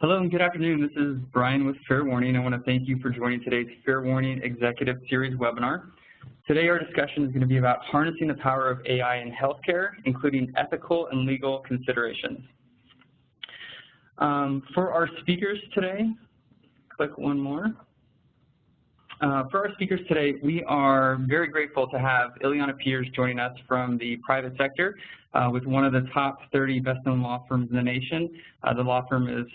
Hello and good afternoon. This is Brian with Fair Warning. I want to thank you for joining today's Fair Warning Executive Series webinar. Today our discussion is going to be about harnessing the power of AI in healthcare, including ethical and legal considerations. For our speakers today, click one more. For our speakers today, we are very grateful to have Ileana Peers joining us from the private sector with one of the top 30 best-known law firms in the nation. The law firm is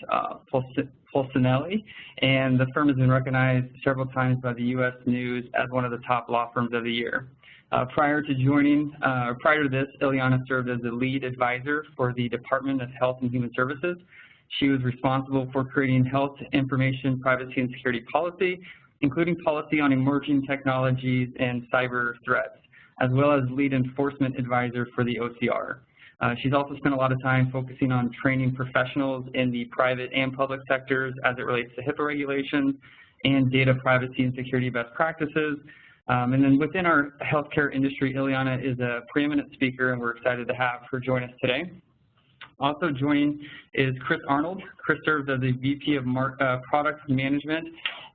Polsinelli, and the firm has been recognized several times by the U.S. News as one of the top law firms of the year. Prior to this, Ileana served as the lead advisor for the Department of Health and Human Services. She was responsible for creating health information, privacy, and security policy, including policy on emerging technologies and cyber threats, as well as lead enforcement advisor for the OCR. She's also spent a lot of time focusing on training professionals in the private and public sectors as it relates to HIPAA regulations and data privacy and security best practices. And then within our healthcare industry, Ileana is a preeminent speaker, and we're excited to have her join us today. Also joining is Chris Arnold. Chris serves as the VP of Product Management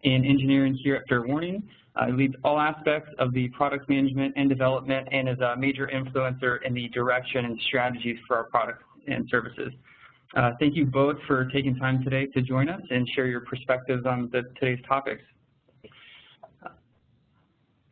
and Engineering here at Fair Warning. He leads all aspects of the product management and development and is a major influencer in the direction and strategies for our products and services. Thank you both for taking time today to join us and share your perspectives on today's topics.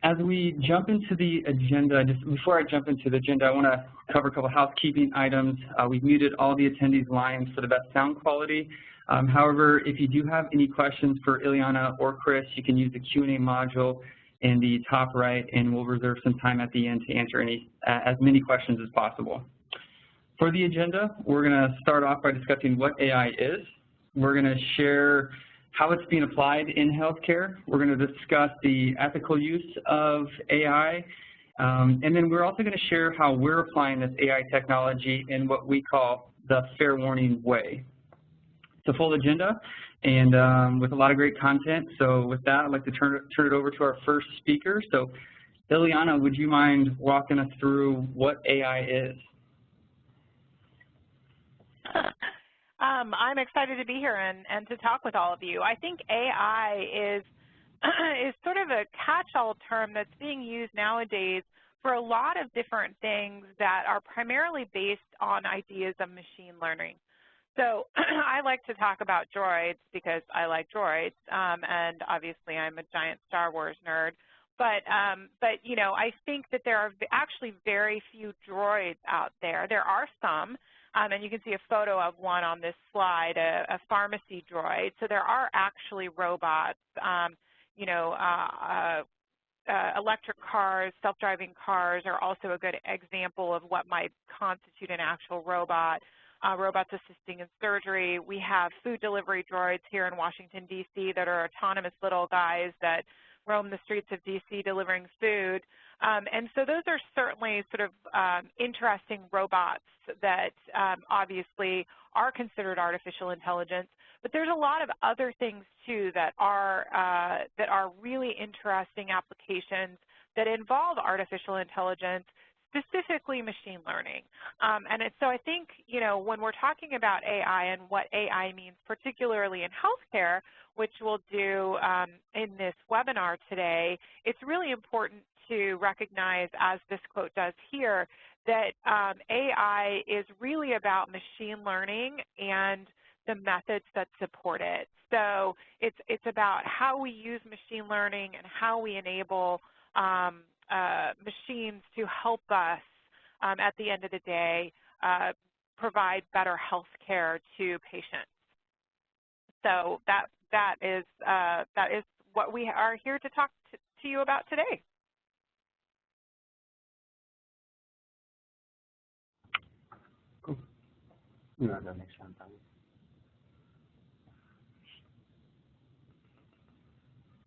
As we jump into the agenda, just before I jump into the agenda, I want to cover a couple of housekeeping items. We've muted all the attendees' lines for the best sound quality. However, if you do have any questions for Ileana or Chris, you can use the Q&A module in the top right, and we'll reserve some time at the end to answer as many questions as possible. For the agenda, we're going to start off by discussing what AI is. We're going to share how it's being applied in healthcare. We're going to discuss the ethical use of AI. And then we're also going to share how we're applying this AI technology in what we call the Fair Warning way. It's a full agenda and with a lot of great content. So with that, I'd like to turn it over to our first speaker. So Ileana, would you mind walking us through what AI is? I'm excited to be here and to talk with all of you. I think AI is sort of a catch-all term that's being used nowadays for a lot of different things that are primarily based on ideas of machine learning. So I like to talk about droids because I like droids, and obviously I'm a giant Star Wars nerd. But you know, I think that there are actually very few droids out there. There are some. And you can see a photo of one on this slide, a pharmacy droid. So there are actually robots, you know, electric cars, self-driving cars are also a good example of what might constitute an actual robot. Robots assisting in surgery. We have food delivery droids here in Washington, D.C. that are autonomous little guys that roam the streets of D.C. delivering food. And so those are certainly sort of interesting robots that obviously are considered artificial intelligence. But there's a lot of other things, too, that are really interesting applications that involve artificial intelligence, specifically machine learning. So I think, you know, when we're talking about AI and what AI means, particularly in healthcare, which we'll do in this webinar today, it's really important to recognize, as this quote does here, that AI is really about machine learning and the methods that support it. So it's about how we use machine learning and how we enable machines to help us, at the end of the day, provide better health care to patients. So that is what we are here to talk to you about today. Cool.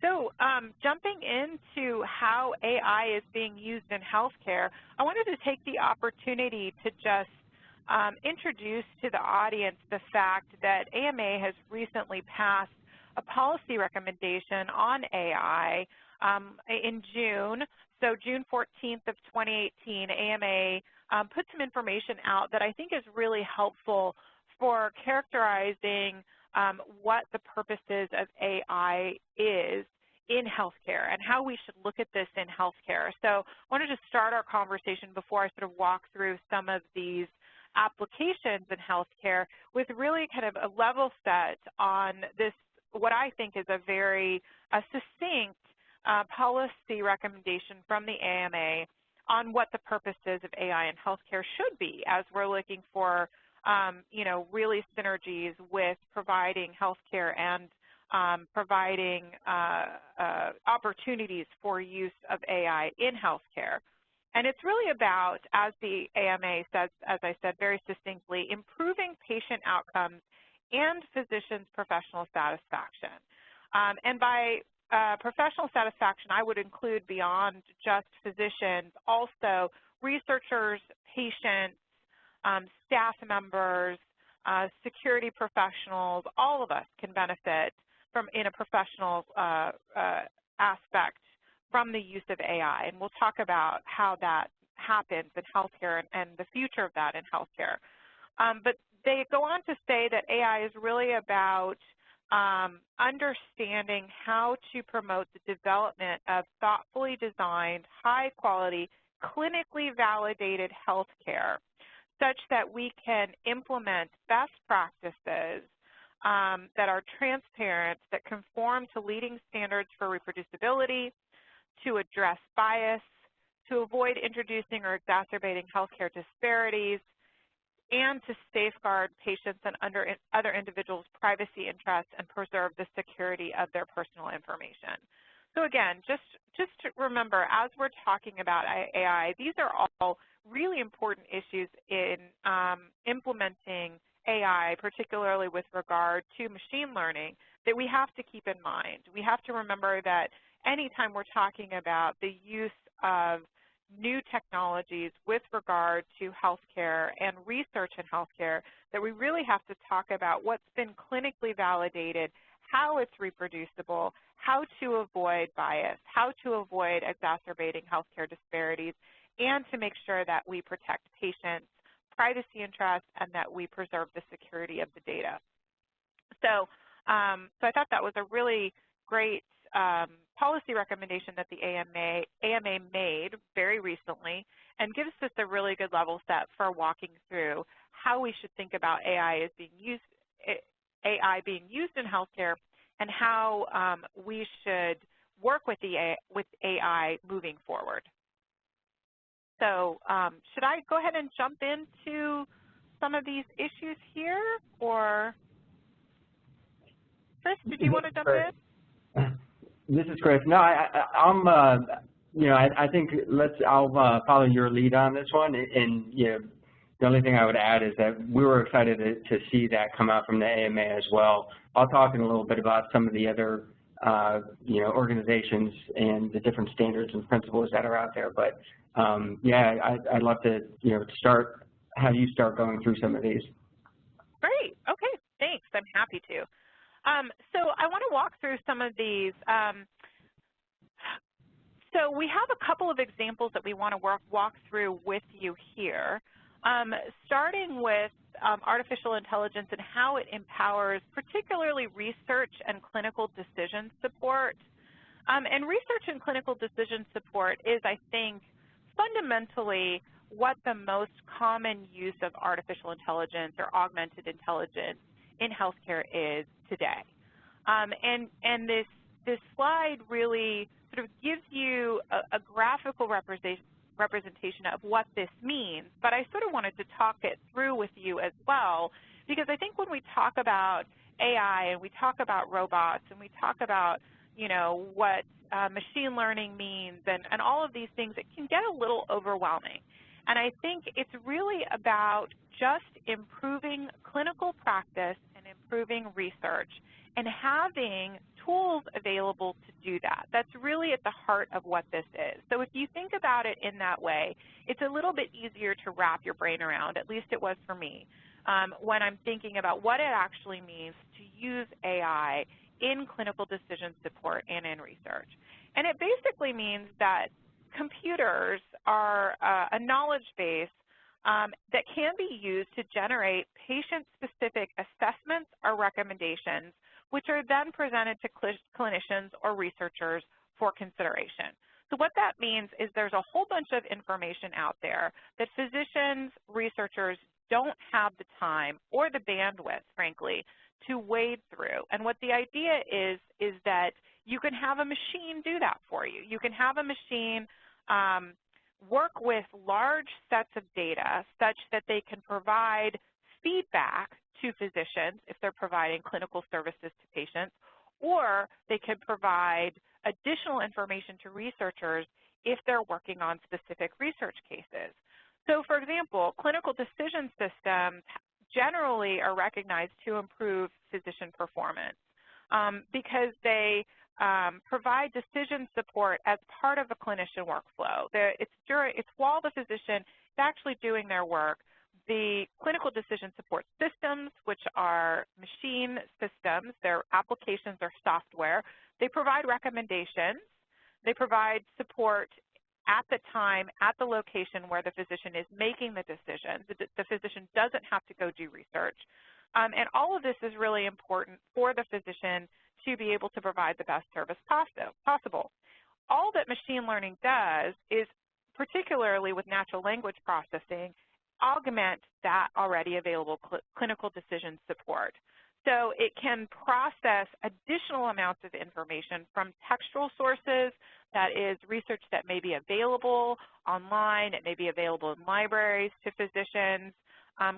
So jumping into how AI is being used in healthcare, I wanted to take the opportunity to just introduce to the audience the fact that AMA has recently passed a policy recommendation on AI in June. So June 14th of 2018, AMA put some information out that I think is really helpful for characterizing what the purposes of AI is in healthcare and how we should look at this in healthcare. So I wanted to start our conversation before I sort of walk through some of these applications in healthcare with really kind of a level set on this, what I think is a very succinct policy recommendation from the AMA on what the purposes of AI in healthcare should be as we're looking for, really synergies with providing healthcare and providing opportunities for use of AI in healthcare. And it's really about, as the AMA says, as I said very succinctly, improving patient outcomes and physicians' professional satisfaction. And by professional satisfaction, I would include beyond just physicians, also researchers, patients, staff members, security professionals. All of us can benefit from, in a professional aspect, from the use of AI. And we'll talk about how that happens in healthcare and the future of that in healthcare. But they go on to say that AI is really about understanding how to promote the development of thoughtfully designed, high-quality, clinically validated healthcare, such that we can implement best practices that are transparent, that conform to leading standards for reproducibility, to address bias, to avoid introducing or exacerbating healthcare disparities, and to safeguard patients and other individuals' privacy interests and preserve the security of their personal information. So again, just to remember, as we're talking about AI, these are all really important issues in implementing AI, particularly with regard to machine learning, that we have to keep in mind. We have to remember that anytime we're talking about the use of new technologies with regard to healthcare and research in healthcare, that we really have to talk about what's been clinically validated, how it's reproducible, how to avoid bias, how to avoid exacerbating healthcare disparities, and to make sure that we protect patients' privacy interests and that we preserve the security of the data. So, so I thought that was a really great policy recommendation that the AMA made very recently, and gives us a really good level set for walking through how we should think about AI being used in healthcare, and how we should work with AI moving forward. So should I go ahead and jump into some of these issues here, or Chris, did you want to jump in? This is Chris. No, I'm, I think I'll follow your lead on this one. And, the only thing I would add is that we were excited to see that come out from the AMA as well. I'll talk in a little bit about some of the other, organizations and the different standards and principles that are out there. But, yeah, I'd love to, have you start going through some of these. Great. Okay. Thanks. I'm happy to. So I want to walk through some of these. So we have a couple of examples that we want to walk through with you here, starting with artificial intelligence and how it empowers particularly research and clinical decision support. And research and clinical decision support is, I think, fundamentally what the most common use of artificial intelligence or augmented intelligence in healthcare is today. And this slide really sort of gives you a graphical representation of what this means, but I sort of wanted to talk it through with you as well, because I think when we talk about AI and we talk about robots and we talk about, what machine learning means and all of these things, it can get a little overwhelming. And I think it's really about just improving clinical practice and improving research and having tools available to do that. That's really at the heart of what this is. So if you think about it in that way, it's a little bit easier to wrap your brain around, at least it was for me, when I'm thinking about what it actually means to use AI in clinical decision support and in research. And it basically means that computers are a knowledge base that can be used to generate patient-specific assessments or recommendations, which are then presented to clinicians or researchers for consideration. So what that means is there's a whole bunch of information out there that physicians, researchers don't have the time or the bandwidth, frankly, to wade through. And what the idea is that you can have a machine do that for you. You can have a machine work with large sets of data such that they can provide feedback to physicians if they're providing clinical services to patients, or they can provide additional information to researchers if they're working on specific research cases. So, for example, clinical decision systems generally are recognized to improve physician performance because they provide decision support as part of a clinician workflow. It's while the physician is actually doing their work, the clinical decision support systems, which are machine systems, they're applications or software, they provide recommendations, they provide support at the time, at the location where the physician is making the decision. The physician doesn't have to go do research. And all of this is really important for the physician to be able to provide the best service possible. All that machine learning does is, particularly with natural language processing, augment that already available clinical decision support. So it can process additional amounts of information from textual sources, that is research that may be available online, it may be available in libraries to physicians,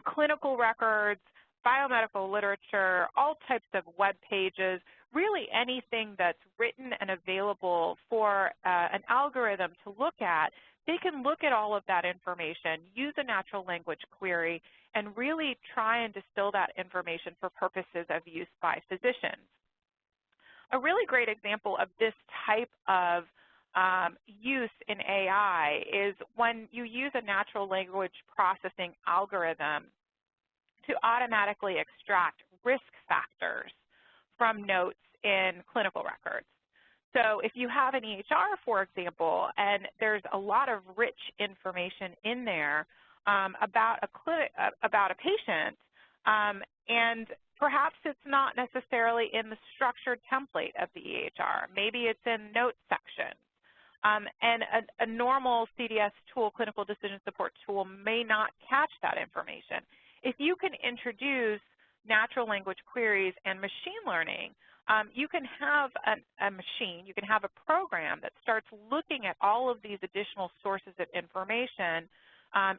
clinical records, biomedical literature, all types of web pages, really anything that's written and available for an algorithm to look at. They can look at all of that information, use a natural language query, and really try and distill that information for purposes of use by physicians. A really great example of this type of use in AI is when you use a natural language processing algorithm to automatically extract risk factors from notes in clinical records. So if you have an EHR, for example, and there's a lot of rich information in there about a patient, and perhaps it's not necessarily in the structured template of the EHR. Maybe it's in notes sections. And a normal CDS tool, clinical decision support tool, may not catch that information. If you can introduce natural language queries and machine learning, you can have a machine, you can have a program that starts looking at all of these additional sources of information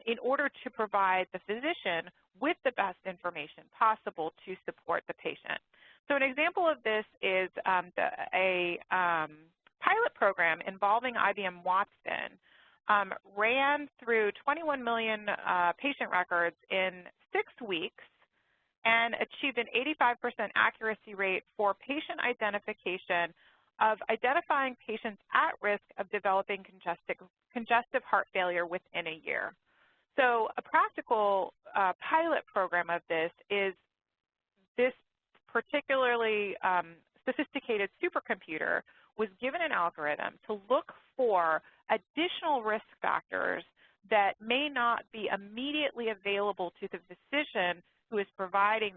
in order to provide the physician with the best information possible to support the patient. So an example of this is a pilot program involving IBM Watson ran through 21 million patient records in 6 weeks and achieved an 85% accuracy rate for patient identification of identifying patients at risk of developing congestive heart failure within a year. So a practical pilot program of this is this particularly sophisticated supercomputer was given an algorithm to look for additional risk factors that may not be immediately available to the physician who is providing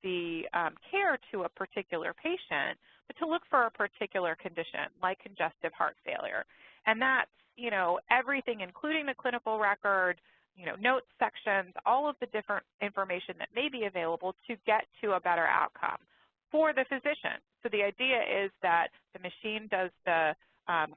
the care to a particular patient, but to look for a particular condition like congestive heart failure. And that's, everything including the clinical record, notes sections, all of the different information that may be available to get to a better outcome for the physician. So the idea is that the machine does the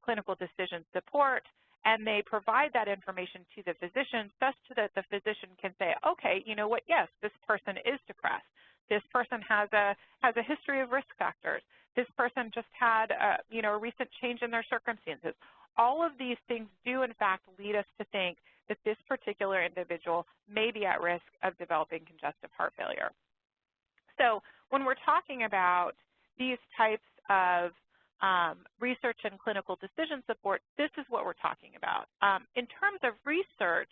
clinical decision support, and they provide that information to the physician such that the physician can say, okay, you know what, yes, this person is depressed. This person has a history of risk factors. This person just had a recent change in their circumstances. All of these things do, in fact, lead us to think that this particular individual may be at risk of developing congestive heart failure. So when we're talking about these types of research and clinical decision support, this is what we're talking about. In terms of research,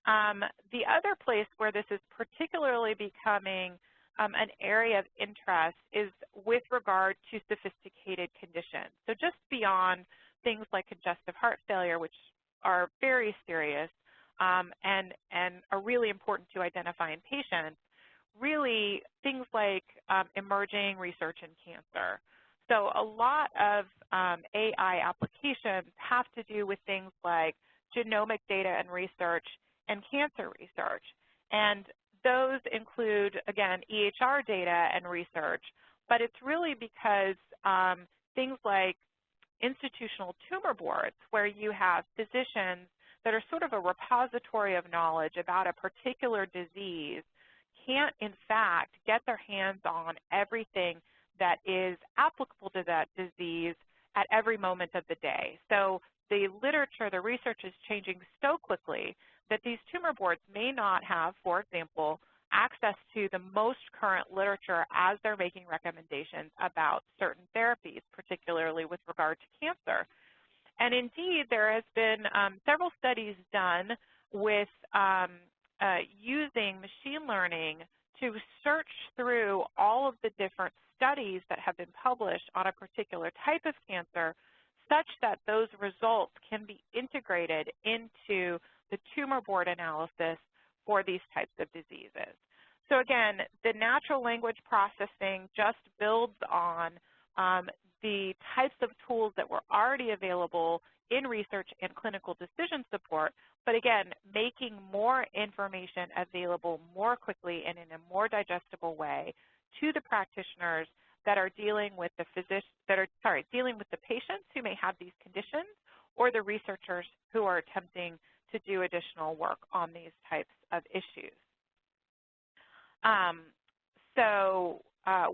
the other place where this is particularly becoming an area of interest is with regard to sophisticated conditions. So just beyond things like congestive heart failure, which are very serious, and are really important to identify in patients, really things like emerging research in cancer. So a lot of AI applications have to do with things like genomic data and research and cancer research. And those include, again, EHR data and research, but it's really because things like institutional tumor boards, where you have physicians that are sort of a repository of knowledge about a particular disease, can't, in fact, get their hands on everything that is applicable to that disease at every moment of the day. So the literature, the research is changing so quickly that these tumor boards may not have, for example, access to the most current literature as they're making recommendations about certain therapies, particularly with regard to cancer. And indeed, there has been several studies done with using machine learning to search through all of the different studies that have been published on a particular type of cancer, such that those results can be integrated into the tumor board analysis for these types of diseases. So again, the natural language processing just builds on the types of tools that were already available in research and clinical decision support, but again, making more information available more quickly and in a more digestible way to the practitioners that are dealing with the dealing with the patients who may have these conditions, or the researchers who are attempting to do additional work on these types of issues.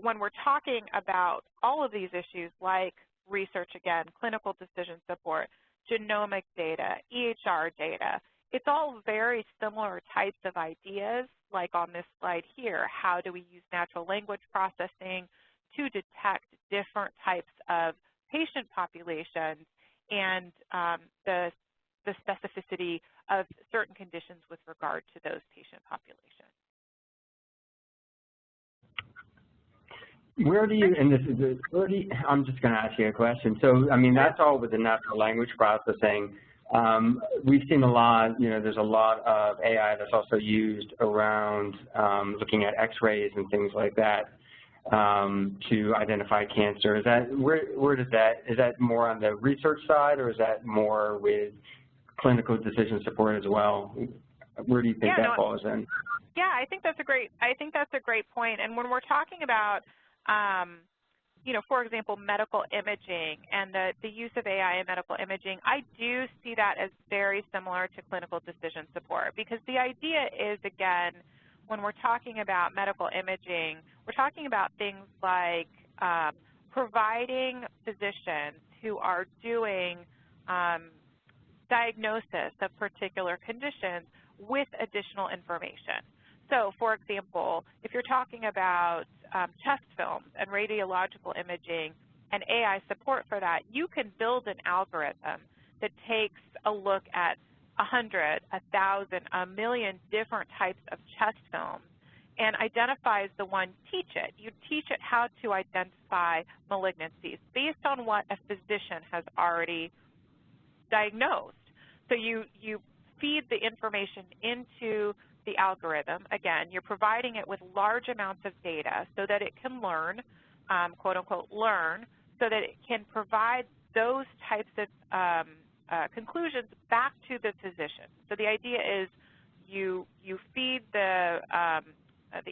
When we're talking about all of these issues like research, again, clinical decision support, genomic data, EHR data, it's all very similar types of ideas, like on this slide here. How do we use natural language processing to detect different types of patient populations and the specificity of certain conditions with regard to those patient populations? Where do you, and this is, I'm just going to ask you a question. So, I mean, that's all with the natural language processing. We've seen a lot, there's a lot of AI that's also used around looking at x-rays and things like that to identify cancer. Is that, where does that, is that more on the research side, or is that more with clinical decision support as well? Where do you think that falls in? Yeah, I think that's a great point. And when we're talking about for example, medical imaging and the use of AI in medical imaging, I do see that as very similar to clinical decision support, because the idea is, again, when we're talking about medical imaging, we're talking about things like providing physicians who are doing diagnosis of particular conditions with additional information. So, for example, if you're talking about chest films and radiological imaging and AI support for that, you can build an algorithm that takes a look at 100, 1,000, 1,000,000 different types of chest films and identifies the one, teach it. You teach it how to identify malignancies based on what a physician has already diagnosed. So you feed the information into the algorithm. Again, you're providing it with large amounts of data so that it can learn, quote unquote, learn, so that it can provide those types of conclusions back to the physician. So the idea is you feed the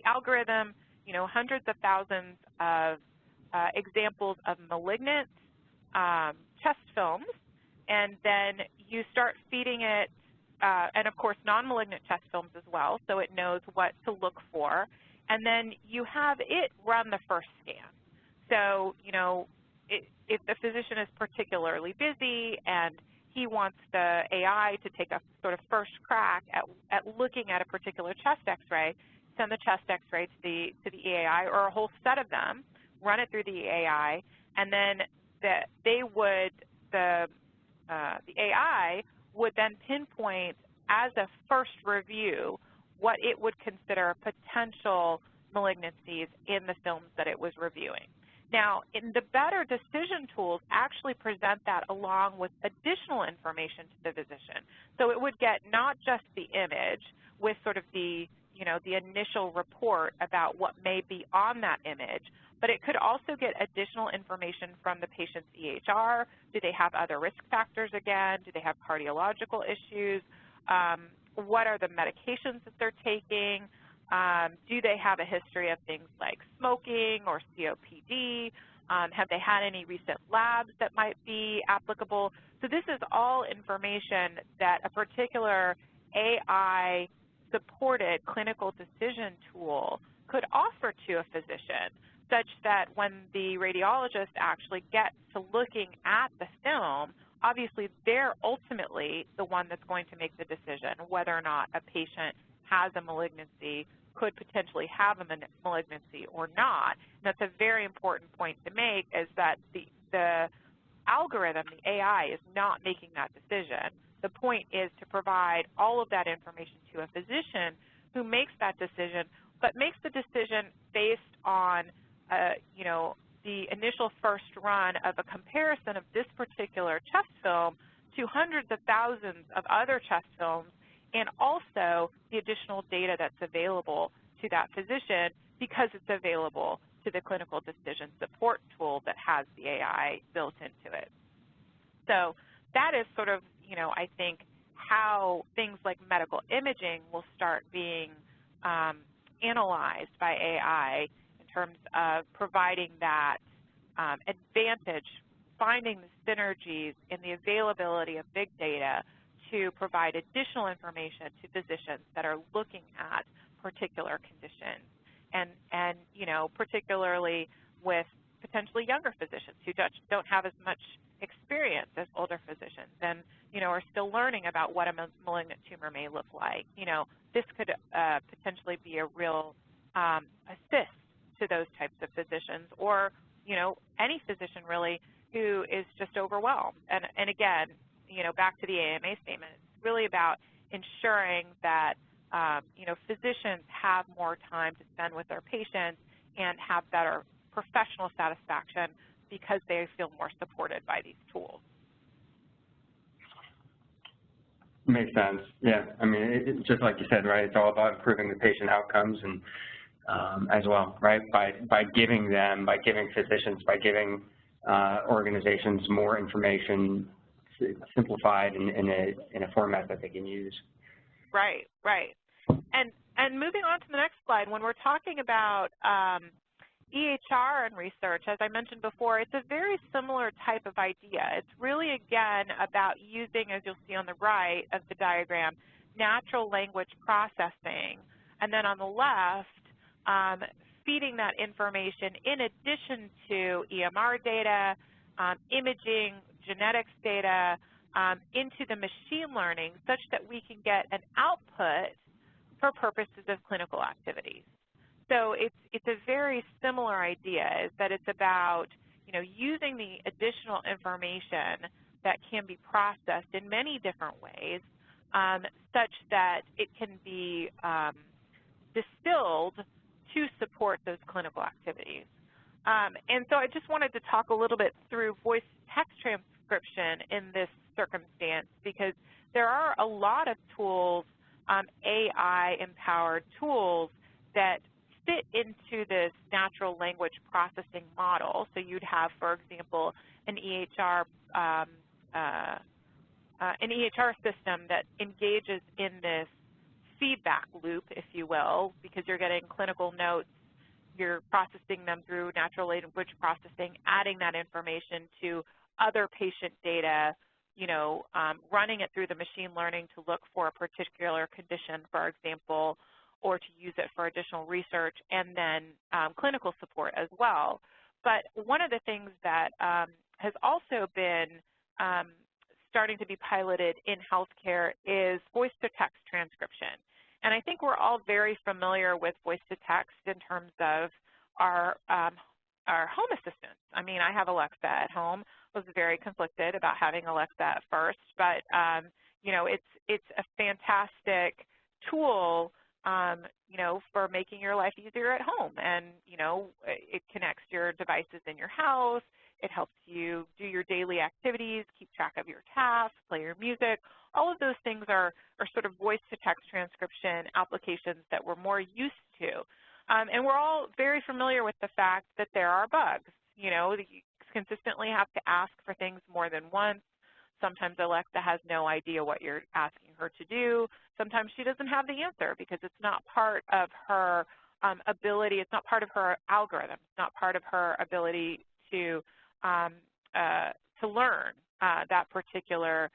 algorithm, hundreds of thousands of examples of malignant chest films, and then you start feeding it and of course non-malignant chest films as well, so it knows what to look for. And then you have it run the first scan. So, if the physician is particularly busy and he wants the AI to take a sort of first crack at looking at a particular chest x-ray, send the chest x-ray to the AI, or a whole set of them, run it through the AI, and then the AI would then pinpoint as a first review what it would consider potential malignancies in the films that it was reviewing. Now, in the Better Decision tools actually present that along with additional information to the physician. So it would get not just the image with sort of the, the initial report about what may be on that image, but it could also get additional information from the patient's EHR. Do they have other risk factors again? Do they have cardiological issues? What are the medications that they're taking? Do they have a history of things like smoking or COPD? Have they had any recent labs that might be applicable? So this is all information that a particular AI-supported clinical decision tool could offer to a physician, such that when the radiologist actually gets to looking at the film, obviously they're ultimately the one that's going to make the decision whether or not a patient has a malignancy, could potentially have a malignancy or not. And that's a very important point to make, is that the algorithm, the AI, is not making that decision. The point is to provide all of that information to a physician who makes that decision, but makes the decision based on the initial first run of a comparison of this particular chest film to hundreds of thousands of other chest films, and also the additional data that's available to that physician because it's available to the clinical decision support tool that has the AI built into it. So that is sort of, I think, how things like medical imaging will start being analyzed by AI in terms of providing that advantage, finding the synergies in the availability of big data to provide additional information to physicians that are looking at particular conditions, and particularly with potentially younger physicians who don't have as much experience as older physicians and, are still learning about what a malignant tumor may look like. This could potentially be a real assist to those types of physicians, or, any physician really who is just overwhelmed. And again, back to the AMA statement, it's really about ensuring that, physicians have more time to spend with their patients and have better professional satisfaction because they feel more supported by these tools. Makes sense. Yeah. I mean, it's just like you said, right? It's all about improving the patient outcomes and as well, right? By giving physicians, by giving organizations more information simplified in a format that they can use. Right, right. And moving on to the next slide, when we're talking about EHR and research, as I mentioned before, it's a very similar type of idea. It's really, again, about using, as you'll see on the right of the diagram, natural language processing, and then on the left, feeding that information in addition to EMR data, imaging, genetics data, into the machine learning such that we can get an output for purposes of clinical activities. So it's a very similar idea, is that it's about, using the additional information that can be processed in many different ways, such that it can be distilled to support those clinical activities. And so I just wanted to talk a little bit through voice-text transcription in this circumstance, because there are a lot of tools, AI-empowered tools, that fit into this natural language processing model. So you'd have, for example, an EHR system that engages in this feedback loop, if you will, because you're getting clinical notes, you're processing them through natural language processing, adding that information to other patient data, running it through the machine learning to look for a particular condition, for example, or to use it for additional research, and then clinical support as well. But one of the things that has also been starting to be piloted in healthcare is voice-to-text transcription. And I think we're all very familiar with voice-to-text in terms of our home assistants. I mean, I have Alexa at home. I was very conflicted about having Alexa at first, but it's a fantastic tool you know, for making your life easier at home. And, you know, it connects your devices in your house. It helps you do your daily activities, keep track of your tasks, play your music. All of those things are sort of voice-to-text transcription applications that we're more used to. And we're all very familiar with the fact that there are bugs. You know, you consistently have to ask for things more than once. Sometimes Alexa has no idea what you're asking her to do. Sometimes she doesn't have the answer because it's not part of her ability. It's not part of her algorithm. It's not part of her ability to learn that particular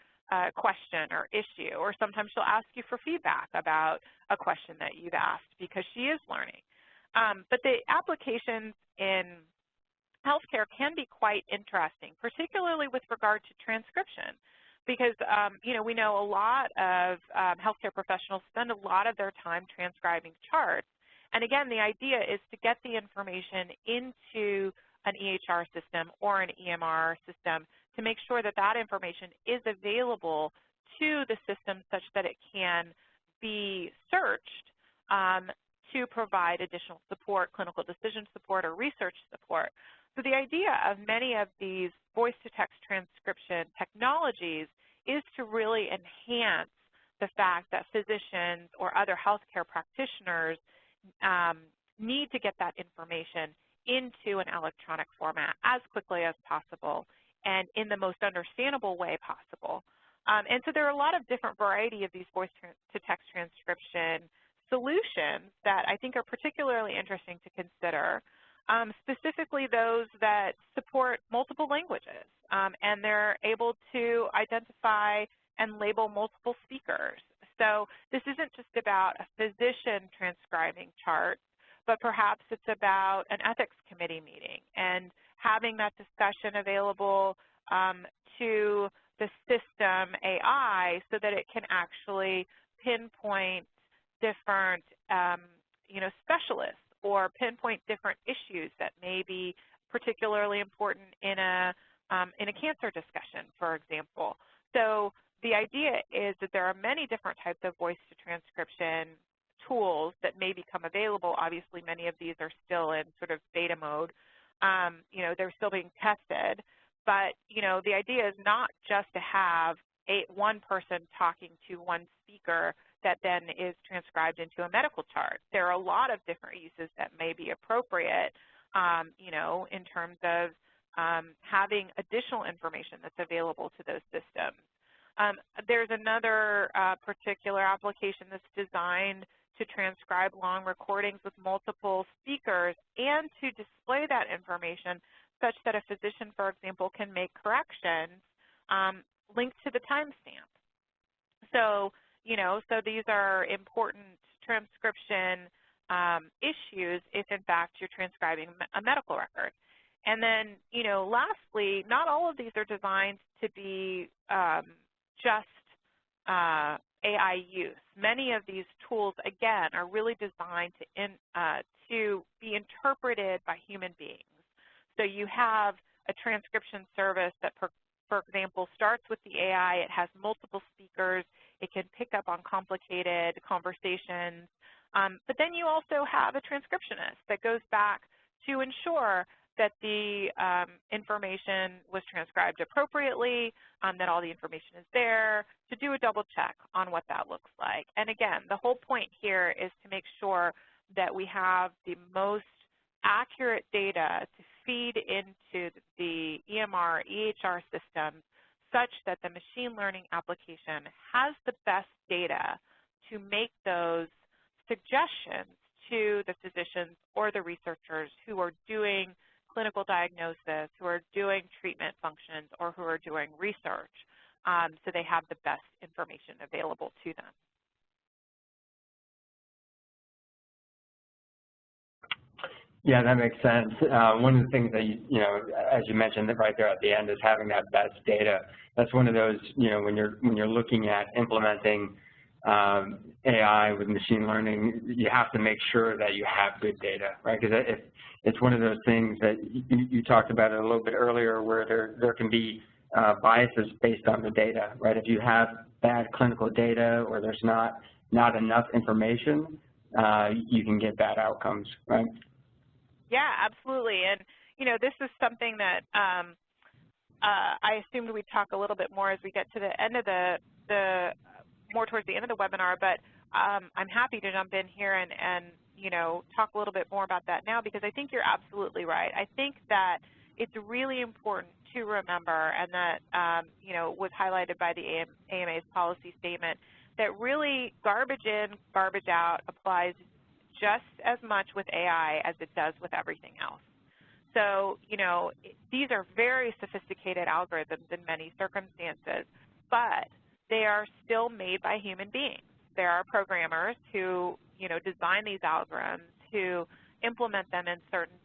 question or issue. Or sometimes she'll ask you for feedback about a question that you've asked because she is learning. But the applications in healthcare can be quite interesting, particularly with regard to transcription, because you know, we know a lot of healthcare professionals spend a lot of their time transcribing charts. And again, the idea is to get the information into an EHR system or an EMR system to make sure that that information is available to the system such that it can be searched to provide additional support, clinical decision support, or research support. So the idea of many of these voice-to-text transcription technologies is to really enhance the fact that physicians or other healthcare practitioners need to get that information into an electronic format as quickly as possible and in the most understandable way possible. And so there are a lot of different variety of these voice-to-text transcription solutions that I think are particularly interesting to consider. Specifically those that support multiple languages, and they're able to identify and label multiple speakers. So this isn't just about a physician transcribing charts, but perhaps it's about an ethics committee meeting and having that discussion available to the system AI so that it can actually pinpoint different you know, specialists or pinpoint different issues that may be particularly important in a cancer discussion, for example. So the idea is that there are many different types of voice-to-transcription tools that may become available. Obviously, many of these are still in sort of beta mode. You know, they're still being tested. But, you know, the idea is not just to have one person talking to one speaker that then is transcribed into a medical chart. There are a lot of different uses that may be appropriate, you know, in terms of having additional information that's available to those systems. There's another particular application that's designed to transcribe long recordings with multiple speakers and to display that information such that a physician, for example, can make corrections linked to the timestamp. So, you know, so these are important transcription issues if, in fact, you're transcribing a medical record. And then, you know, lastly, not all of these are designed to be just AI use. Many of these tools, again, are really designed to be interpreted by human beings. So you have a transcription service that, for example, starts with the AI. It has multiple speakers. It can pick up on complicated conversations. But then you also have a transcriptionist that goes back to ensure that the information was transcribed appropriately, that all the information is there, to do a double check on what that looks like. And again, the whole point here is to make sure that we have the most accurate data to feed into the EMR, EHR systems such that the machine learning application has the best data to make those suggestions to the physicians or the researchers who are doing clinical diagnosis, who are doing treatment functions, or who are doing research, so they have the best information available to them. Yeah, that makes sense. One of the things that, you know, as you mentioned right there at the end is having that best data. That's one of those, you know, when you're looking at implementing AI with machine learning, you have to make sure that you have good data, right? Because it's one of those things that you talked about it a little bit earlier where there can be biases based on the data, right? If you have bad clinical data or there's not enough information, you can get bad outcomes, right? Yeah, absolutely. And, you know, this is something that I assumed we'd talk a little bit more as we get to the end of more towards the end of the webinar, but I'm happy to jump in here and you know, talk a little bit more about that now, because I think you're absolutely right. I think that it's really important to remember, and that, you know, was highlighted by the AMA's policy statement, that really garbage in, garbage out applies just as much with AI as it does with everything else. So, you know, these are very sophisticated algorithms in many circumstances, but they are still made by human beings. There are programmers who, you know, design these algorithms, who implement them in certain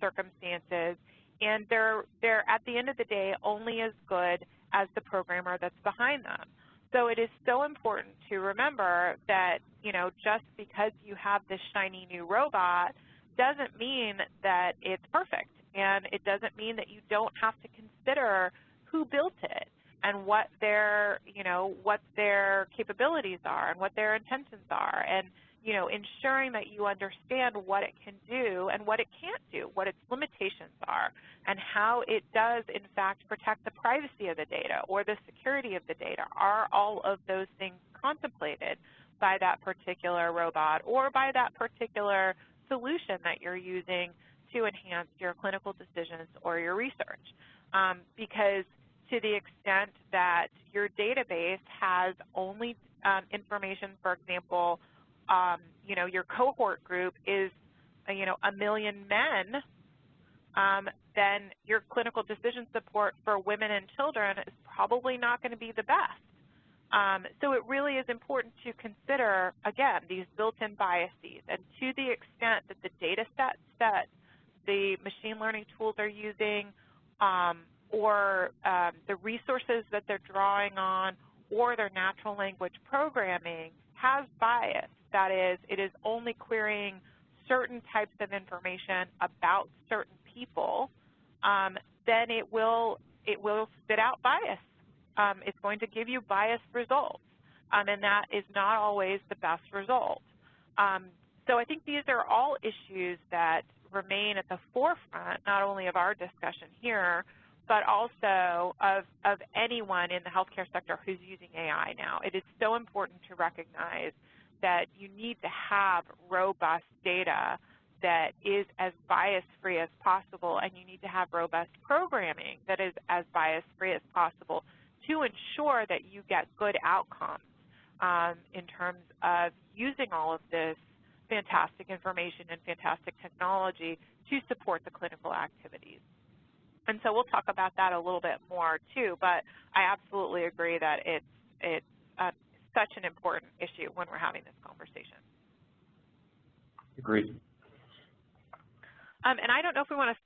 circumstances, and they're at the end of the day only as good as the programmer that's behind them. So it is so important to remember that, you know, just because you have this shiny new robot doesn't mean that it's perfect, and it doesn't mean that you don't have to consider who built it and what their, you know, what their capabilities are and what their intentions are, and, you know, ensuring that you understand what it can do and what it can't do, what its limitations are, and how it does, in fact, protect the privacy of the data or the security of the data. Are all of those things contemplated by that particular robot or by that particular solution that you're using to enhance your clinical decisions or your research? Because to the extent that your database has only information, for example, you know, your cohort group is, you know, 1 million men, then your clinical decision support for women and children is probably not going to be the best. So it really is important to consider, again, these built-in biases, and to the extent that the data sets that the machine learning tools are using, or the resources that they're drawing on, or their natural language programming has bias. That is, it is only querying certain types of information about certain people, then it will spit out bias. It's going to give you biased results, and that is not always the best result. So I think these are all issues that remain at the forefront, not only of our discussion here, but also of anyone in the healthcare sector who's using AI now. It is so important to recognize that you need to have robust data that is as bias-free as possible, and you need to have robust programming that is as bias-free as possible to ensure that you get good outcomes in terms of using all of this fantastic information and fantastic technology to support the clinical activities. And so we'll talk about that a little bit more too, but I absolutely agree that it's such an important issue when we're having this conversation. Agreed. And I don't know if we want to,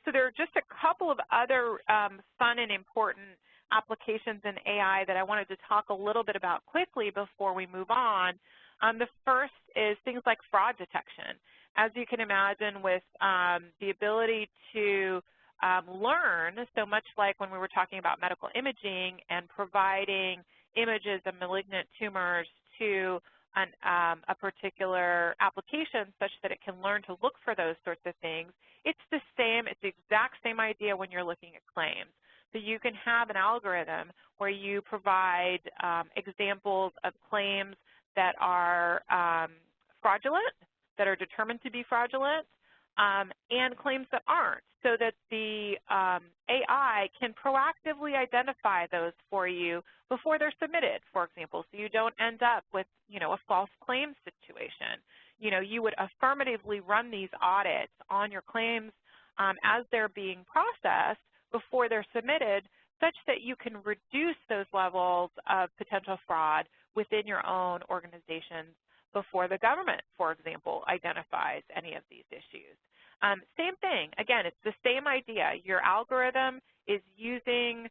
so there are just a couple of other fun and important applications in AI that I wanted to talk a little bit about quickly before we move on. The first is things like fraud detection. As you can imagine, with the ability to learn, so much like when we were talking about medical imaging and providing images of malignant tumors to a particular application such that it can learn to look for those sorts of things, it's the exact same idea when you're looking at claims. So you can have an algorithm where you provide examples of claims that are fraudulent, that are determined to be fraudulent, and claims that aren't, so that the AI can proactively identify those for you before they're submitted, for example, so you don't end up with, you know, a false claims situation. You know, you would affirmatively run these audits on your claims as they're being processed before they're submitted, such that you can reduce those levels of potential fraud within your own organizations before the government, for example, identifies any of these issues. Same thing. Again, it's the same idea. Your algorithm is using,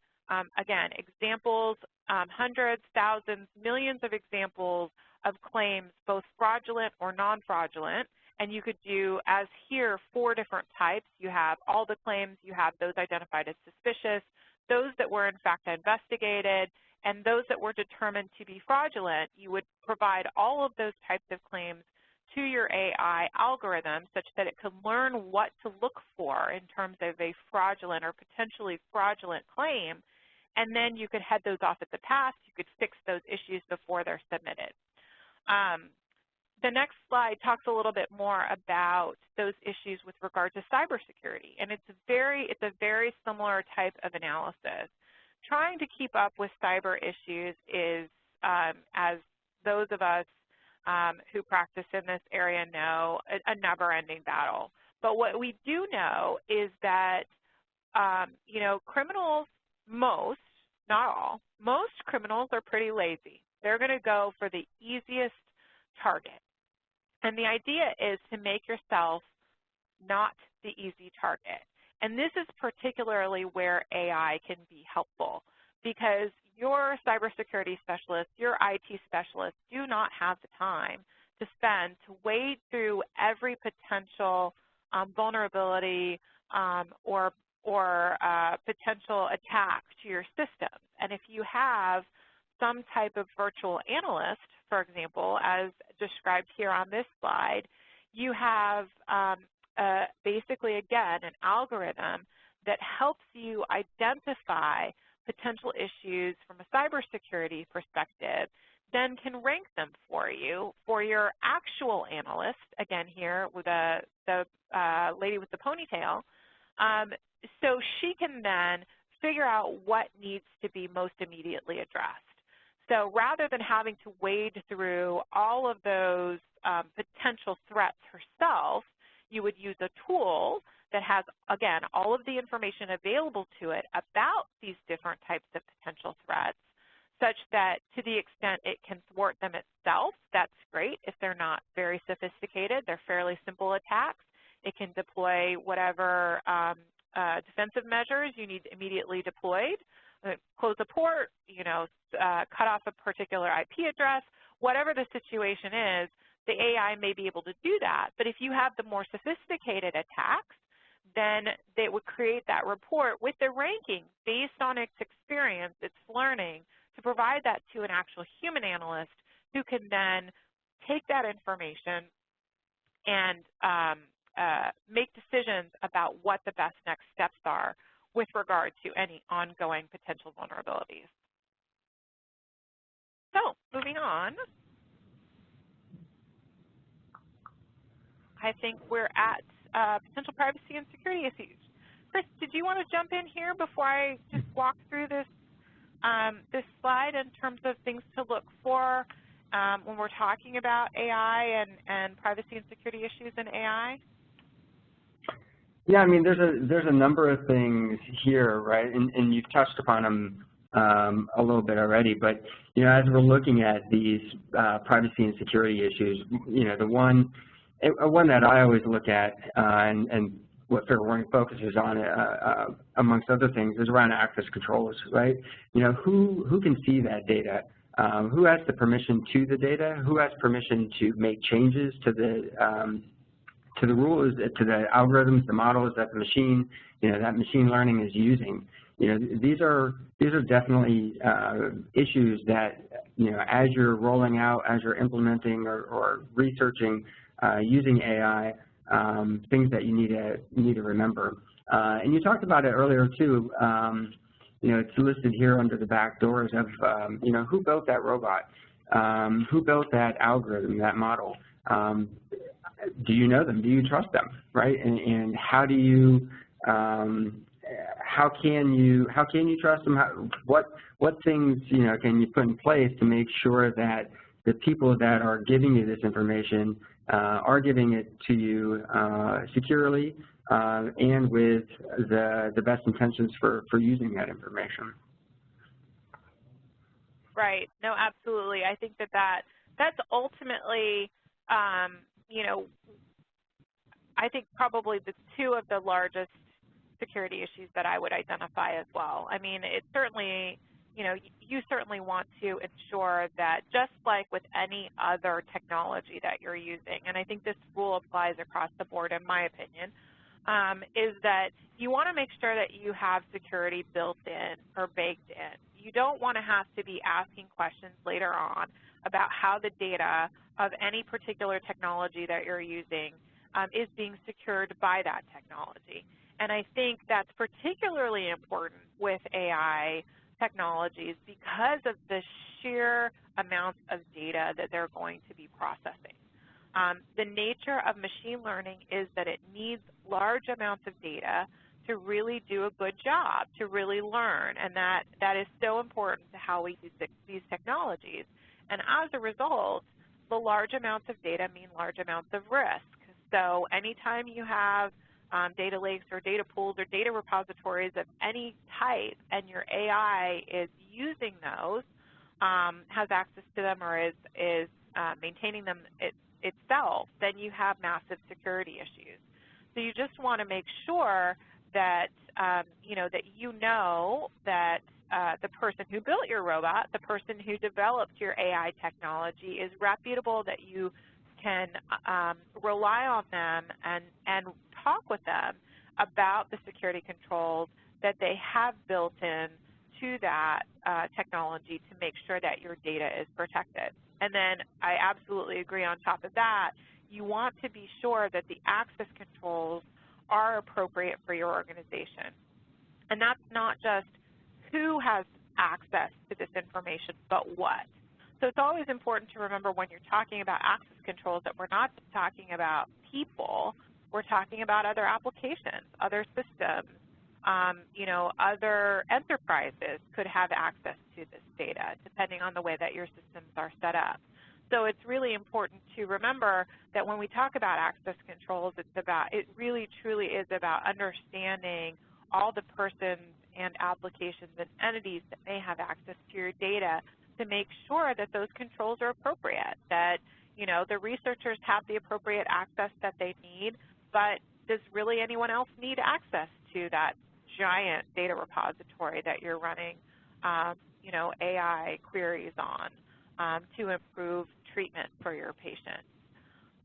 again, examples, hundreds, thousands, millions of examples of claims, both fraudulent or non-fraudulent, and you could do, as here, 4 different types. You have all the claims, you have those identified as suspicious, those that were in fact investigated, and those that were determined to be fraudulent. You would provide all of those types of claims to your AI algorithm such that it can learn what to look for in terms of a fraudulent or potentially fraudulent claim, and then you could head those off at the pass. You could fix those issues before they're submitted. The next slide talks a little bit more about those issues with regard to cybersecurity, and it's a very similar type of analysis. Trying to keep up with cyber issues is, as those of us who practice in this area know, a never-ending battle. But what we do know is that, criminals, most, not all, most criminals are pretty lazy. They're going to go for the easiest target. And the idea is to make yourself not the easy target. And this is particularly where AI can be helpful, because your cybersecurity specialist, your IT specialist do not have the time to spend to wade through every potential vulnerability or potential attack to your systems. And if you have some type of virtual analyst, for example, as described here on this slide, you have basically, again, an algorithm that helps you identify potential issues from a cybersecurity perspective, then can rank them for you for your actual analyst, again here with the lady with the ponytail, so she can then figure out what needs to be most immediately addressed. So rather than having to wade through all of those potential threats herself, you would use a tool that has, again, all of the information available to it about these different types of potential threats, such that to the extent it can thwart them itself, that's great. If they're not very sophisticated, they're fairly simple attacks. It can deploy whatever defensive measures you need immediately deployed, close a port, cut off a particular IP address, whatever the situation is, the AI may be able to do that. But if you have the more sophisticated attacks, then they would create that report with the ranking based on its experience, its learning, to provide that to an actual human analyst who can then take that information and make decisions about what the best next steps are with regard to any ongoing potential vulnerabilities. So, moving on, I think we're at potential privacy and security issues. Chris, did you want to jump in here before I just walk through this this slide in terms of things to look for when we're talking about AI and privacy and security issues in AI? Yeah, I mean, there's a number of things here, right? And you've touched upon them a little bit already. But as we're looking at these privacy and security issues, the one that I always look at and what Fair Warning focuses on, amongst other things, is around access controls, right? Who can see that data? Who has the permission to the data? Who has permission to make changes to the rules, to the algorithms, the models that the machine, that machine learning is using? These are definitely issues that, as you're rolling out, as you're implementing or researching using AI, things that you need to remember. And you talked about it earlier too. It's listed here under the back doors of who built that robot, who built that algorithm, that model. Do you know them? Do you trust them, right? And how do you how can you trust them? What things can you put in place to make sure that the people that are giving you this information are giving it to you securely and with the best intentions for using that information? Right. No, absolutely. I think that's ultimately, I think probably the two of the largest security issues that I would identify as well. I mean, it certainly, you certainly want to ensure that, just like with any other technology that you're using, and I think this rule applies across the board in my opinion, is that you want to make sure that you have security built in or baked in. You don't want to have to be asking questions later on about how the data of any particular technology that you're using is being secured by that technology. And I think that's particularly important with AI technologies because of the sheer amounts of data that they're going to be processing. The nature of machine learning is that it needs large amounts of data to really do a good job, to really learn, and that is so important to how we use these technologies. And as a result, the large amounts of data mean large amounts of risk. So anytime you have data lakes or data pools or data repositories of any type and your AI is using those, has access to them or is maintaining them itself, then you have massive security issues. So you just want to make sure that you know that the person who built your robot, the person who developed your AI technology is reputable, that you can rely on them and talk with them about the security controls that they have built in to that technology to make sure that your data is protected. And then I absolutely agree on top of that, you want to be sure that the access controls are appropriate for your organization. And that's not just who has access to this information, but what. So it's always important to remember when you're talking about access controls that we're not just talking about people, we're talking about other applications, other systems, other enterprises could have access to this data depending on the way that your systems are set up. So it's really important to remember that when we talk about access controls, it really truly is about understanding all the persons and applications and entities that may have access to your data to make sure that those controls are appropriate, that the researchers have the appropriate access that they need, but does really anyone else need access to that giant data repository that you're running AI queries on to improve treatment for your patients?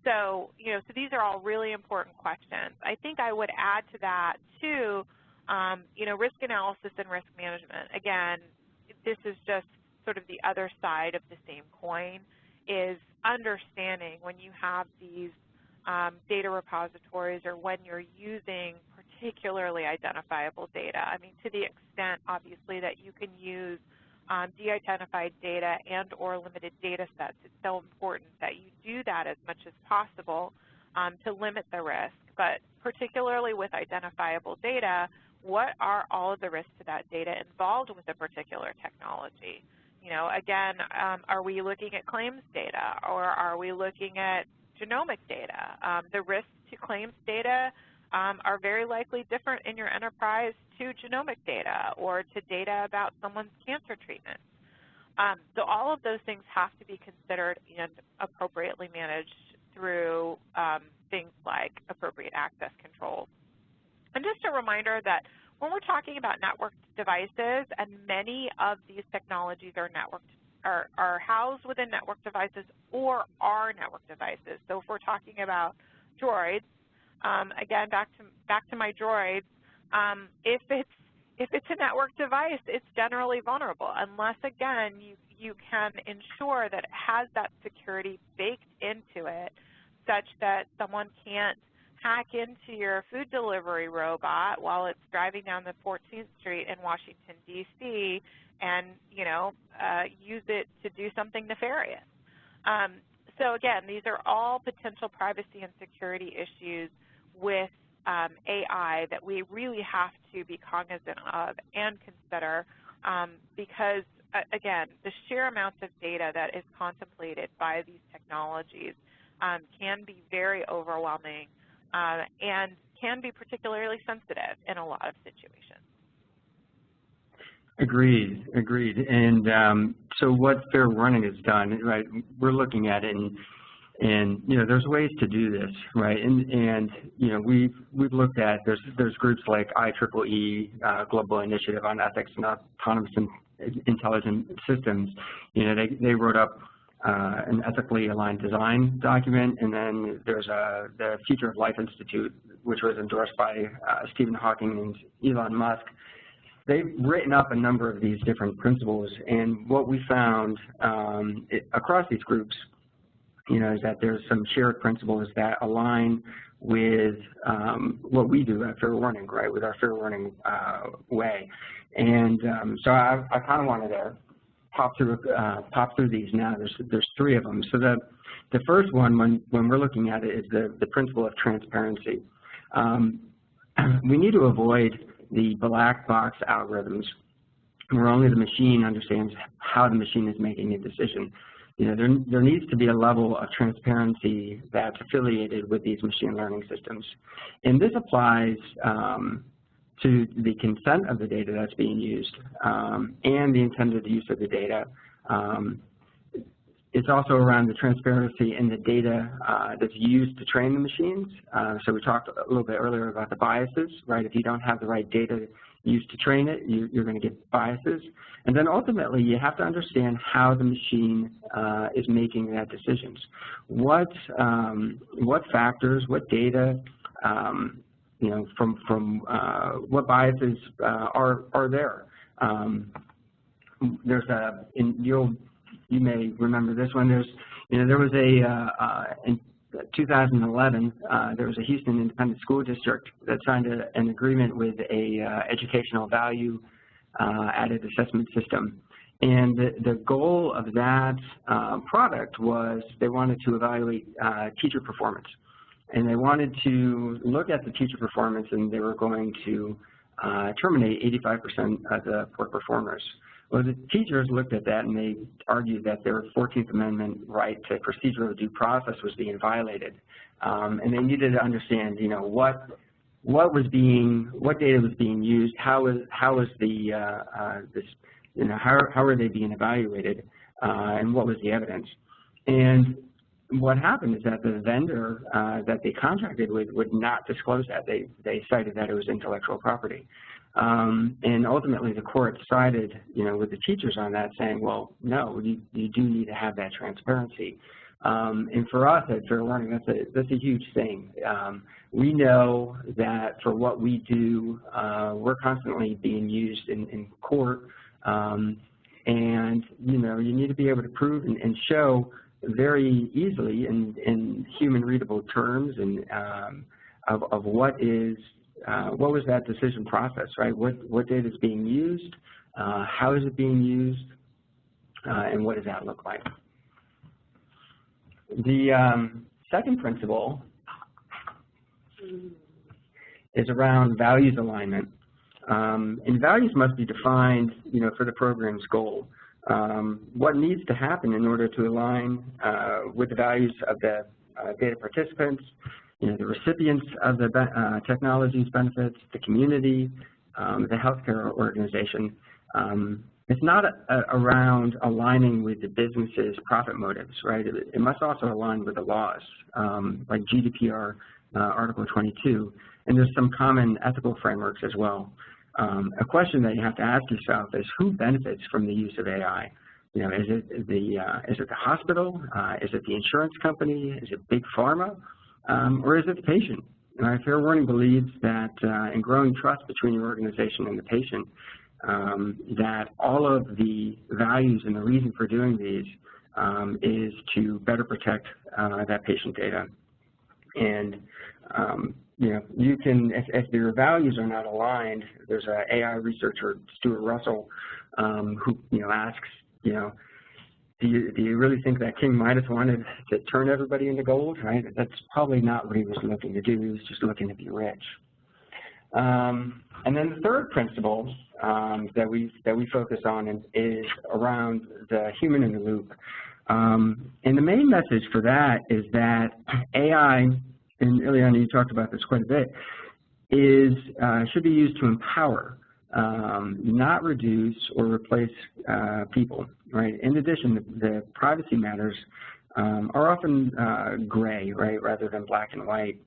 So, so these are all really important questions. I think I would add to that, too, risk analysis and risk management. Again, this is just sort of the other side of the same coin, is understanding when you have these data repositories or when you're using particularly identifiable data. I mean, to the extent, obviously, that you can use de-identified data and or limited data sets, it's so important that you do that as much as possible to limit the risk. But particularly with identifiable data, what are all of the risks to that data involved with a particular technology? Again, are we looking at claims data or are we looking at genomic data? The risks to claims data are very likely different in your enterprise to genomic data or to data about someone's cancer treatment. So all of those things have to be considered and appropriately managed through things like appropriate access controls. And just a reminder that when we're talking about networked devices, and many of these technologies are housed within network devices or are network devices. So if we're talking about droids, again, back to my droids, if it's a network device, it's generally vulnerable unless, again, you can ensure that it has that security baked into it such that someone can't hack into your food delivery robot while it's driving down the 14th Street in Washington, D.C. and, use it to do something nefarious. So again, these are all potential privacy and security issues with AI that we really have to be cognizant of and consider because, again, the sheer amounts of data that is contemplated by these technologies can be very overwhelming and can be particularly sensitive in a lot of situations. Agreed. And so what Fair Warning has done, right, we're looking at it and there's ways to do this, right? And we've looked at, there's groups like IEEE, Global Initiative on Ethics and Autonomous and Intelligent Systems. They wrote up an ethically aligned design document, and then there's the Future of Life Institute, which was endorsed by Stephen Hawking and Elon Musk. they've written up a number of these different principles, and what we found across these groups, is that there's some shared principles that align with what we do at Fair Warning, right, with our Fair Warning way. And so I kind of wanted to pop through these now. There's 3 of them. So the first one, when we're looking at it, is the principle of transparency. We need to avoid the black box algorithms where only the machine understands how the machine is making a decision. There needs to be a level of transparency that's affiliated with these machine learning systems. And this applies to the consent of the data that's being used and the intended use of the data. It's also around the transparency in the data that's used to train the machines. So we talked a little bit earlier about the biases, right? If you don't have the right data used to train it, you're going to get biases. And then ultimately, you have to understand how the machine is making that decisions. What factors, what data, from what biases are there. There's you may remember this one. There was in 2011, there was a Houston Independent School District that signed an agreement with a educational value added assessment system. And the goal of that product was they wanted to evaluate teacher performance. And they wanted to look at the teacher performance, and they were going to terminate 85% of the poor performers. Well, the teachers looked at that, and they argued that their 14th Amendment right to procedural due process was being violated, and they needed to understand, what data was being used, how were they being evaluated, and what was the evidence. And what happened is that the vendor that they contracted with would not disclose that. They cited that it was intellectual property. And ultimately the court sided, with the teachers on that, saying, well, no, you do need to have that transparency. And for us at Fair Warning, that's a huge thing. We know that for what we do, we're constantly being used in court, and you need to be able to prove and show very easily in human readable terms and of what was that decision process, right? What data is being used, how is it being used, and what does that look like? The second principle is around values alignment. And values must be defined, for the program's goal. What needs to happen in order to align with the values of the data participants, the recipients of the technology's benefits, the community, the healthcare organization. It's not around aligning with the business's profit motives, right? It must also align with the laws, like GDPR, Article 22, and there's some common ethical frameworks as well. A question that you have to ask yourself is who benefits from the use of AI? Is it the hospital? Is it the insurance company? Is it big pharma? Or is it the patient? Fair Warning believes that in growing trust between your organization and the patient, that all of the values and the reason for doing these is to better protect that patient data. And you can, if your values are not aligned, there's an AI researcher, Stuart Russell, who asks, do you really think that King Midas wanted to turn everybody into gold, right? That's probably not what he was looking to do. He was just looking to be rich. And then the third principle that we focus on is around the human in the loop. And the main message for that is that AI, and Ileana, you talked about this quite a bit, should be used to empower, not reduce or replace people, right? In addition, the privacy matters are often gray, right, rather than black and white.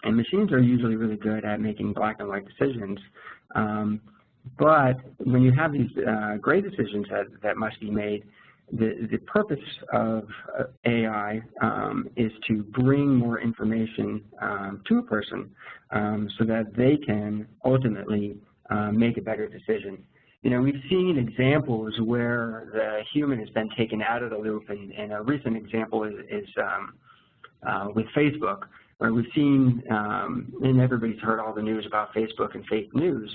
And machines are usually really good at making black and white decisions. But when you have these gray decisions that must be made, the purpose of AI is to bring more information to a person so that they can ultimately make a better decision. You know, we've seen examples where the human has been taken out of the loop, and a recent example is with Facebook, where we've seen, and everybody's heard all the news about Facebook and fake news,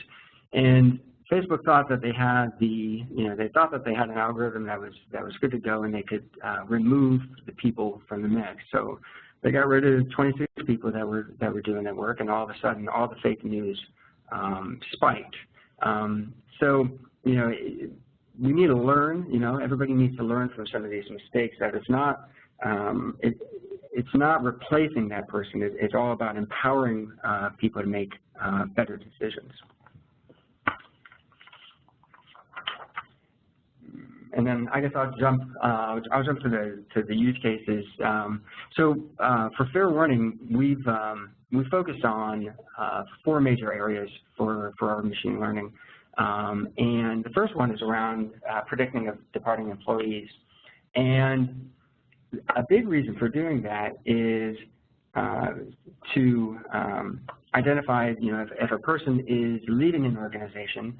and Facebook thought that they had they thought that they had an algorithm that was good to go, and they could remove the people from the mix. So they got rid of 26 people that were doing that work, and all of a sudden, all the fake news spiked. So, you know, we need to learn. You know, everybody needs to learn from some of these mistakes. That it's not replacing that person. It's all about empowering people to make better decisions. And then I guess I'll jump to the use cases. So for fair warning, we focused on 4 major areas for our machine learning. And the first one is around predicting of departing employees. And a big reason for doing that is to identify, you know, if a person is leaving an organization,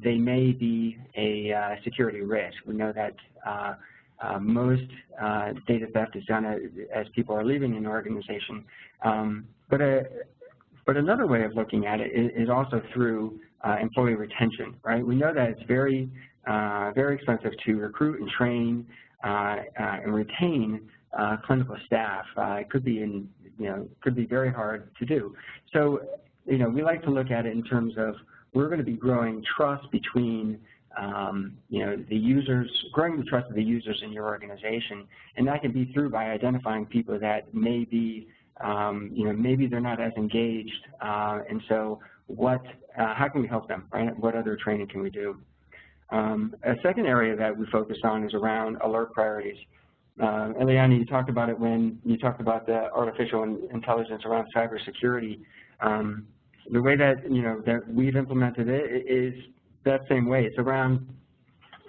they may be a security risk. We know that most data theft is done as people are leaving an organization. But another way of looking at it is also through employee retention, right? We know that it's very expensive to recruit and train and retain clinical staff. It could be very hard to do. So, you know, we like to look at it in terms of we're going to be growing trust between, you know, the users, growing the trust of the users in your organization, and that can be through by identifying people that may be, you know, maybe they're not as engaged, and so how can we help them, right? What other training can we do? A second area that we focused on is around alert priorities. Eliana, you talked about it when you talked about the artificial intelligence around cybersecurity. The way that, you know, that we've implemented it is that same way. It's around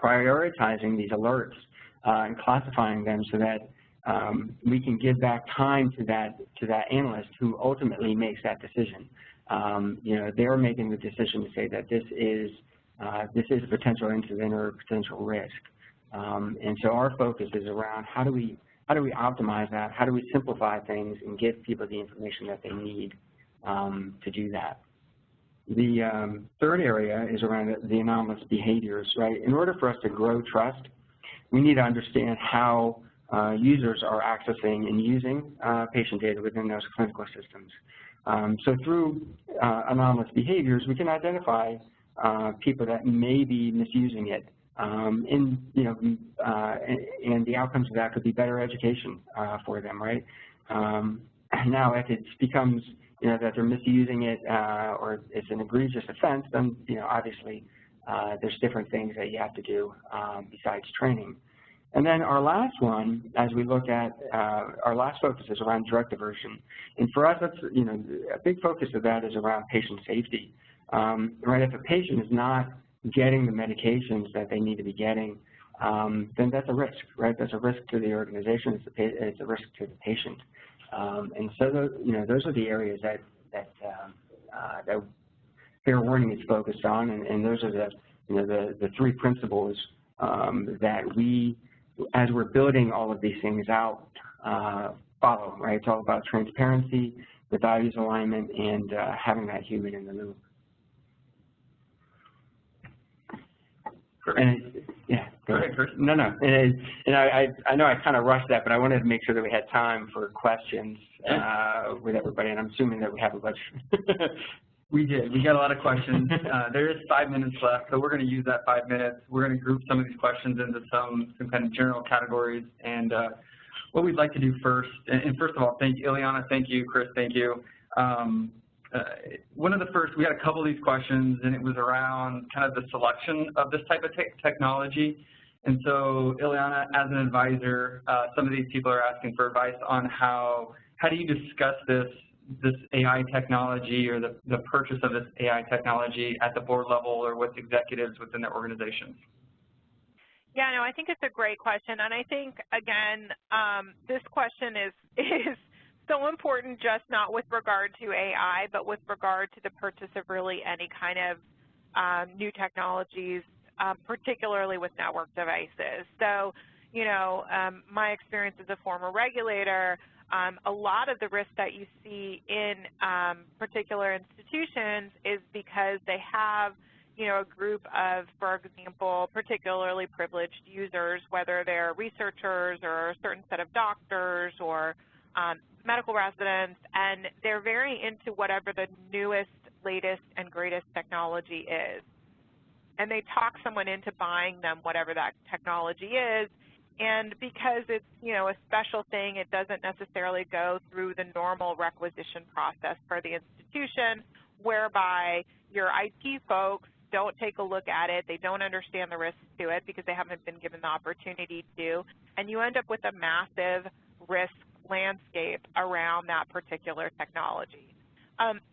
prioritizing these alerts and classifying them so that we can give back time to that analyst who ultimately makes that decision. You know, they're making the decision to say that this is a potential incident or a potential risk. And so our focus is around how do we optimize that? How do we simplify things and give people the information that they need to do that? The third area is around the anomalous behaviors, right? In order for us to grow trust, we need to understand how users are accessing and using patient data within those clinical systems. So through anomalous behaviors, we can identify people that may be misusing it, and you know, and the outcomes of that could be better education for them, right? Now, if it becomes, you know, that they're misusing it or it's an egregious offense, then, you know, obviously there's different things that you have to do besides training. And then our last one, as we look at, our last focus is around drug diversion. And for us, that's, you know, a big focus of that is around patient safety. Right, if a patient is not getting the medications that they need to be getting, then that's a risk, right? That's a risk to the organization. It's a risk to the patient. And so, you know, those are the areas that fair warning is focused on, and those are the 3 principles that we, as we're building all of these things out, follow, right? It's all about transparency, the values alignment, and having that human in the loop. And yeah, go ahead, Chris. No. And I know I kind of rushed that, but I wanted to make sure that we had time for questions with everybody, and I'm assuming that we have a bunch. We did. We got a lot of questions. There is 5 minutes left, so we're going to use that 5 minutes. We're going to group some of these questions into some kind of general categories. And what we'd like to do first, and first of all, thank you, Ileana. Thank you, Chris. Thank you. One of the first, we had a couple of these questions, and it was around kind of the selection of this type of technology. And so, Ileana, as an advisor, some of these people are asking for advice on how do you discuss this AI technology or the purchase of this AI technology at the board level or with executives within their organizations? Yeah, no, I think it's a great question. And I think, again, this question is so important, just not with regard to AI, but with regard to the purchase of really any kind of new technologies, particularly with network devices. So, you know, my experience as a former regulator, a lot of the risk that you see in particular institutions is because they have, you know, a group of, for example, particularly privileged users, whether they're researchers or a certain set of doctors or medical residents, and they're very into whatever the newest, latest, and greatest technology is. And they talk someone into buying them whatever that technology is, and because it's, you know, a special thing, it doesn't necessarily go through the normal requisition process for the institution, whereby your IT folks don't take a look at it, they don't understand the risks to it because they haven't been given the opportunity to, and you end up with a massive risk landscape around that particular technology.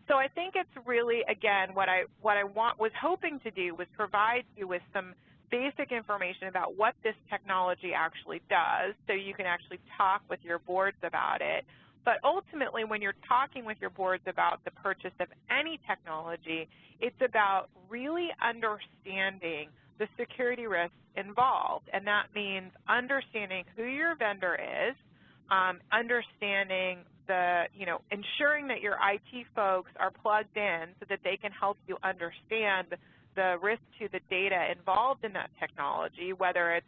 So I think it's really, again, what I was hoping to do was provide you with some basic information about what this technology actually does so you can actually talk with your boards about it. But ultimately, when you're talking with your boards about the purchase of any technology, it's about really understanding the security risks involved. And that means understanding who your vendor is, understanding the, you know, ensuring that your IT folks are plugged in so that they can help you understand the risk to the data involved in that technology, whether it's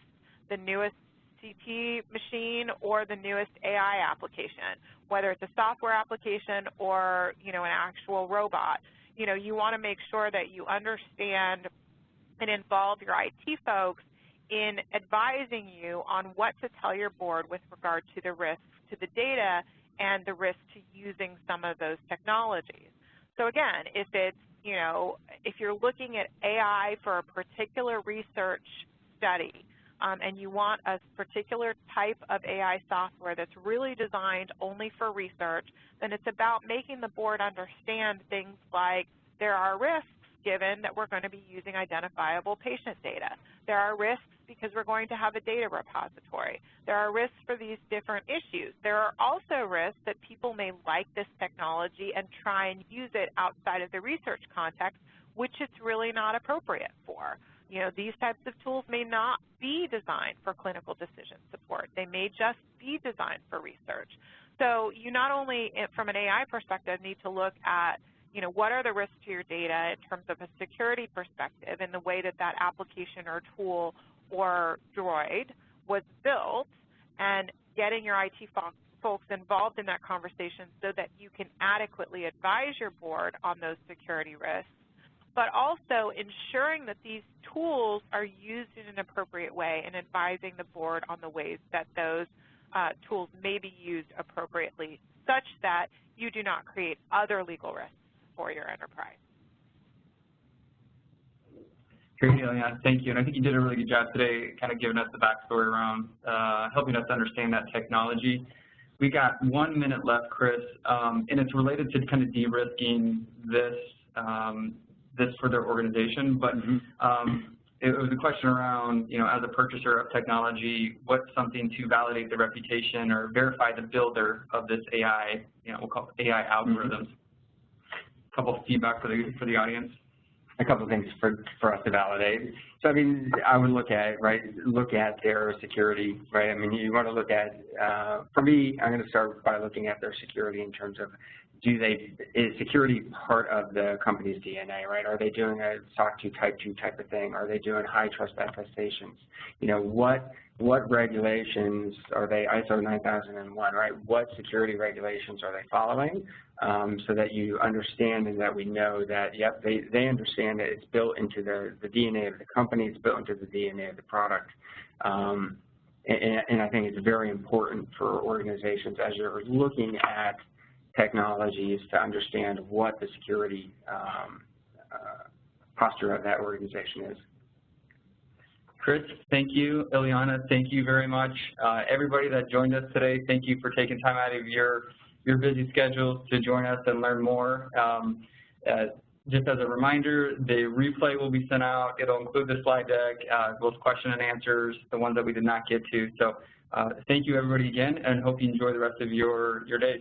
the newest CT machine or the newest AI application, whether it's a software application or, you know, an actual robot. You know, you want to make sure that you understand and involve your IT folks in advising you on what to tell your board with regard to the risks to the data and the risk to using some of those technologies. So again, if it's, you know, if you're looking at AI for a particular research study and you want a particular type of AI software that's really designed only for research, then it's about making the board understand things like there are risks given that we're going to be using identifiable patient data. There are risks because we're going to have a data repository. There are risks for these different issues. There are also risks that people may like this technology and try and use it outside of the research context, which it's really not appropriate for. You know, these types of tools may not be designed for clinical decision support. They may just be designed for research. So you not only, from an AI perspective, need to look at, you know, what are the risks to your data in terms of a security perspective and the way that that application or tool or droid was built, and getting your IT folks involved in that conversation so that you can adequately advise your board on those security risks, but also ensuring that these tools are used in an appropriate way and advising the board on the ways that those tools may be used appropriately such that you do not create other legal risks for your enterprise. Great, Ileana, thank you. And I think you did a really good job today kind of giving us the backstory around helping us understand that technology. We got 1 minute left, Chris, and it's related to kind of de-risking this, this for their organization. But it was a question around, you know, as a purchaser of technology, what's something to validate the reputation or verify the builder of this AI, you know, we'll call it AI algorithms. A couple of feedback for the audience. A couple of things for us to validate. So, I mean, I would look at, right, look at their security, right? I mean, you want to look at, for me, I'm going to start by looking at their security in terms of, is security part of the company's DNA, right? Are they doing a SOC 2 Type 2 type of thing? Are they doing high trust attestations? You know, what regulations are they, ISO 9001, right? What security regulations are they following? So that you understand and that we know that, yep, they understand that it's built into the DNA of the company, it's built into the DNA of the product. And I think it's very important for organizations as you're looking at technologies to understand what the security posture of that organization is. Chris, thank you. Ileana, thank you very much. Everybody that joined us today, thank you for taking time out of your busy schedules to join us and learn more. Just as a reminder, the replay will be sent out. It'll include the slide deck, both question and answers, the ones that we did not get to. So thank you, everybody, again, and hope you enjoy the rest of your days.